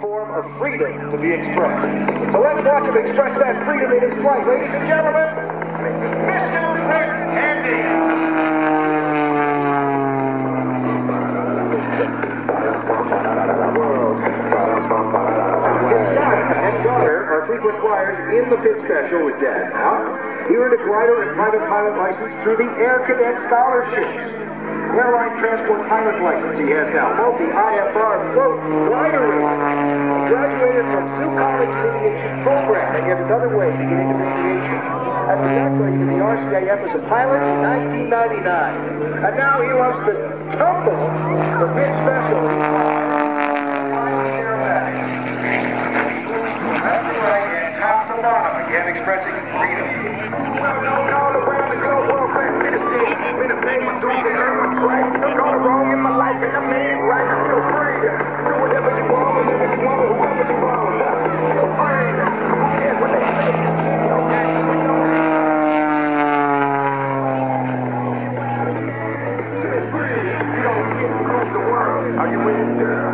Form of freedom to be expressed. So let's watch him express that freedom in his flight. Ladies and gentlemen, Mr. Brent Handy. His son and daughter are frequent flyers in the pit special with Dad now. He earned a glider and private pilot license through the Air Cadet Scholarships. Airline transport pilot license he has now. Multi-IFR float glider rating. Graduated from Sioux College Aviation Program and yet another way to get into aviation. And graduated in the RCIF as a pilot in 1999. And now he loves to tumble the big special. That's right, and top to bottom, again expressing freedom. Don't go wrong in my life, and I made it right. I feel free. Do whatever you want, whenever you want, whoever you want. Feel free. Who cares what they say? Okay, it's free. You don't see it across the world. Are you with me, girl?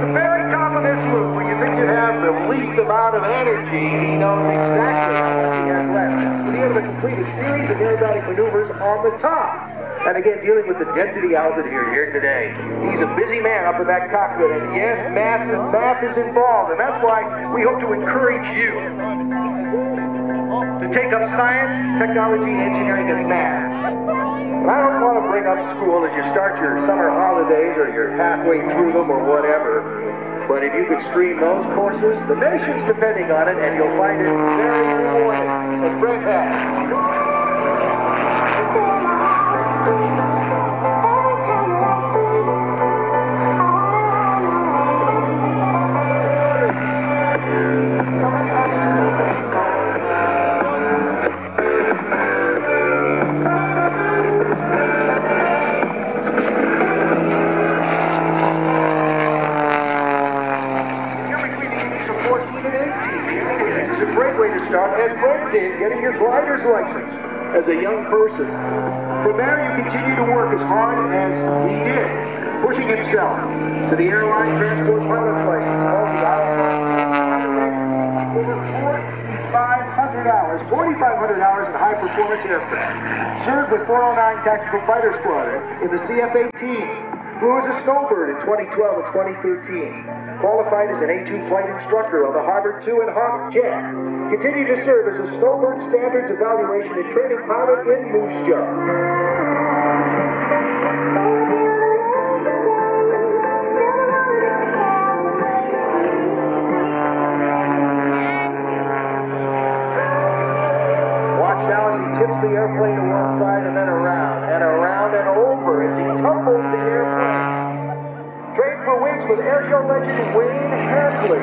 The very top of this loop, when you think you have the least amount of energy, he knows exactly how much he has left. He'll be able to complete a series of aerobatic maneuvers on the top. And again, dealing with the density altitude here today. He's a busy man up in that cockpit, and yes, math is involved, and that's why we hope to encourage you to take up science, technology, engineering, and math. And I don't want to bring up school as you start your summer holidays or you're halfway through them or whatever. But if you could stream those courses, the nation's depending on it, and you'll find it very rewarding, as Brent has. Start as Brent did, getting your glider's license as a young person. From there, you continue to work as hard as he did, pushing himself to the airline transport pilot's license. Over 4,500 hours in high-performance aircraft. Served with 409 Tactical Fighter Squadron in the CF-18. Flew as a snowbird in 2012 and 2013. Qualified as an A2 flight instructor on the Harvard 2 and Hawk jet. Continued to serve as a snowbird standards evaluation and training pilot in Moose Jaw. Watch now as he tips the airplane to one side and then around and around and over as he tumbles the airplane. Trained for wings with airshow legend Wayne Handley.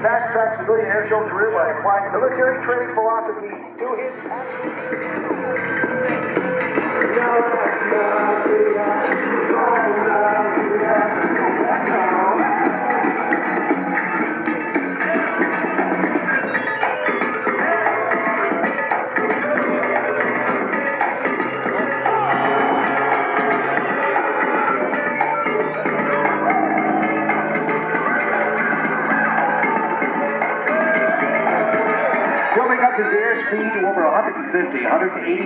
Fast-track civilian airshow career by applying military training philosophy to his passion. His airspeed to over 150, 180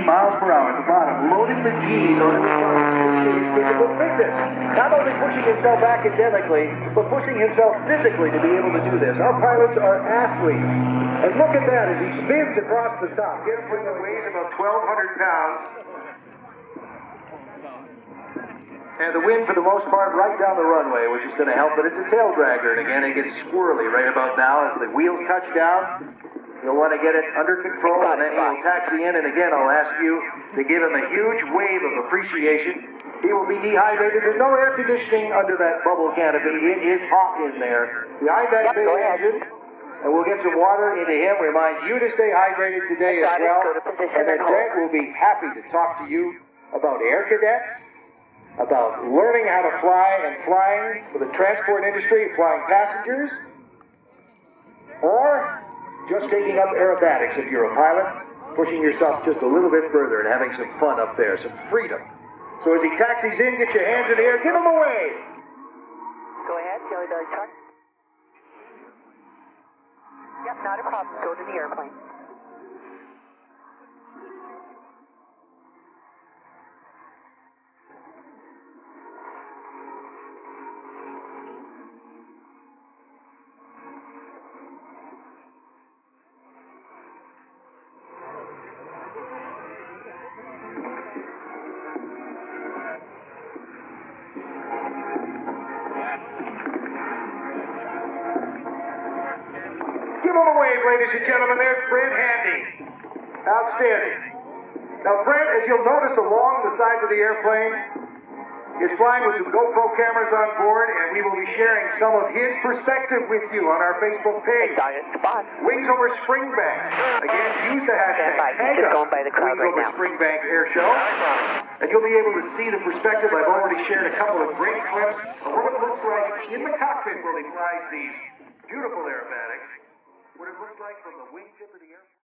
miles per hour at the bottom, loading the G's on his physical fitness. Not only pushing himself academically, but pushing himself physically to be able to do this. Our pilots are athletes. And look at that as he spins across the top. Gets one that weighs about 1,200 pounds. And the wind, for the most part, right down the runway, which is going to help, but it's a tail dragger. And again, it gets squirrely right about now as the wheels touch down. You'll want to get it under control, and then he'll taxi in, and again, I'll ask you to give him a huge wave of appreciation. He will be dehydrated. There's no air conditioning under that bubble canopy. It is hot in there. Behind that big engine, and we'll get some water into him. Remind you to stay hydrated today as well. And then Brent will be happy to talk to you about air cadets, about learning how to fly and flying for the transport industry, flying passengers, or Just taking up aerobatics if you're a pilot, pushing yourself just a little bit further and having some fun up there, some freedom. So as he taxis in, get your hands in the air, give him away. Go ahead, Jelly Belly truck. Yep, not a problem. Go to the airplane. Give him away, ladies and gentlemen. There's Brent Handy. Outstanding. Now, Brent, as you'll notice along the sides of the airplane, is flying with some GoPro cameras on board, and we will be sharing some of his perspective with you on our Facebook page. Spot. Wings over Springbank. Again, use the hashtag tag us, Wings over Springbank Airshow, and you'll be able to see the perspective. I've already shared a couple of great clips of what it looks like in the cockpit while he flies these beautiful aerobatics. What it looks like from the wingtip of the airplane.